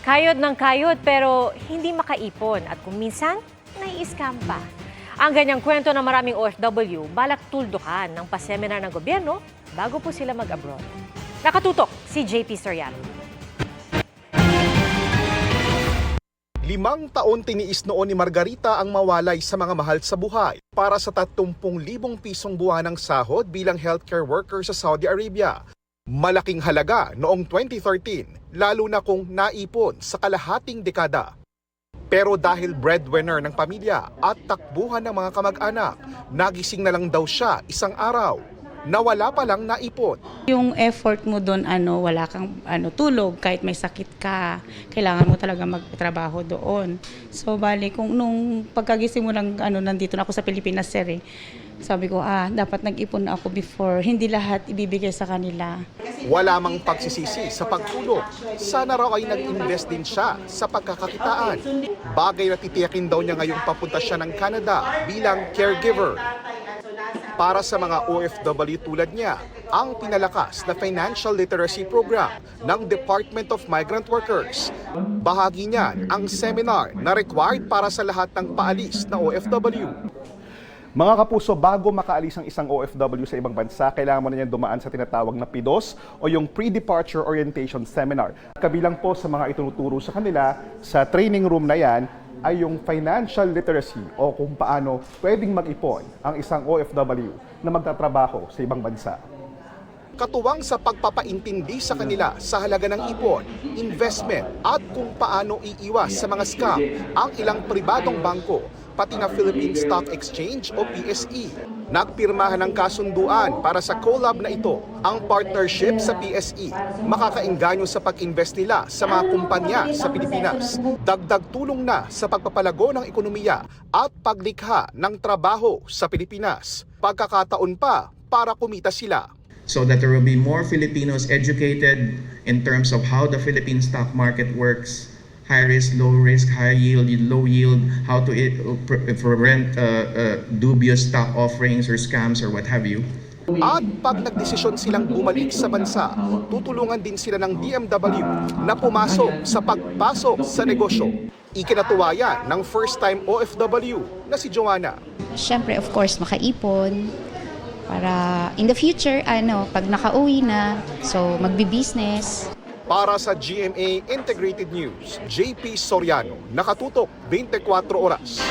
Kayod ng kayod pero hindi makaipon at kung minsan, nai-scam pa. Ang ganyang kwento ng maraming OFW, balak tuldukan ng paseminar ng gobyerno bago po sila mag-abroad. Nakatutok si JP Soriano. 5 taon tiniis noon ni Margarita ang mawalay sa mga mahal sa buhay para sa 30,000 pisong buwanang sahod bilang healthcare worker sa Saudi Arabia. Malaking halaga noong 2013, lalo na kung naipon sa kalahating dekada. Pero dahil breadwinner ng pamilya at takbuhan ng mga kamag-anak, nagising na lang daw siya isang araw na wala pa lang naipon. Yung effort mo doon, wala kang tulog, kahit may sakit ka, kailangan mo talaga magtrabaho doon. So bali, kung nung pagkagising mo lang, nandito na ako sa Pilipinas, sir, sabi ko, dapat nag-ipon na ako before, hindi lahat ibibigay sa kanila. Wala mang pagsisisi sa pagtulog. Sana raw ay nag-invest din siya sa pagkakakitaan. Bagay na titiyakin daw niya ngayong papunta siya ng Canada bilang caregiver. Para sa mga OFW tulad niya, ang pinalakas na Financial Literacy Program ng Department of Migrant Workers. Bahagi niyan ang seminar na required para sa lahat ng paalis na OFW. Mga kapuso, bago makaalis ang isang OFW sa ibang bansa, kailangan mo na niyan dumaan sa tinatawag na PDOS o yung Pre-Departure Orientation Seminar. Kabilang po sa mga itinuturo sa kanila sa training room na yan ay yung financial literacy o kung paano pwedeng mag-ipon ang isang OFW na magtatrabaho sa ibang bansa. Katuwang sa pagpapaintindi sa kanila sa halaga ng ipon, investment at kung paano iiwas sa mga scam ang ilang pribadong bangko, pati na Philippine Stock Exchange o PSE. Nagpirmahan ng kasunduan para sa collab na ito. Ang partnership sa PSE makakaengganyo sa pag-invest nila sa mga kumpanya sa Pilipinas. Dagdag tulong na sa pagpapalago ng ekonomiya at paglikha ng trabaho sa Pilipinas. Pagkakataon pa para kumita sila. So that there will be more Filipinos educated in terms of how the Philippine stock market works, high risk, low risk, high yield, low yield, how to prevent dubious stock offerings or scams or what have you. At pag nagdesisyon silang bumalik sa bansa, tutulungan din sila ng DMW na pumasok sa pagpasok sa negosyo. Ikinatuwa yan ng first-time OFW na si Joanna. Siyempre, of course, makaipon para in the future, pag nakauwi na, so magbi-business. Para sa GMA Integrated News, JP Soriano, nakatutok 24 oras.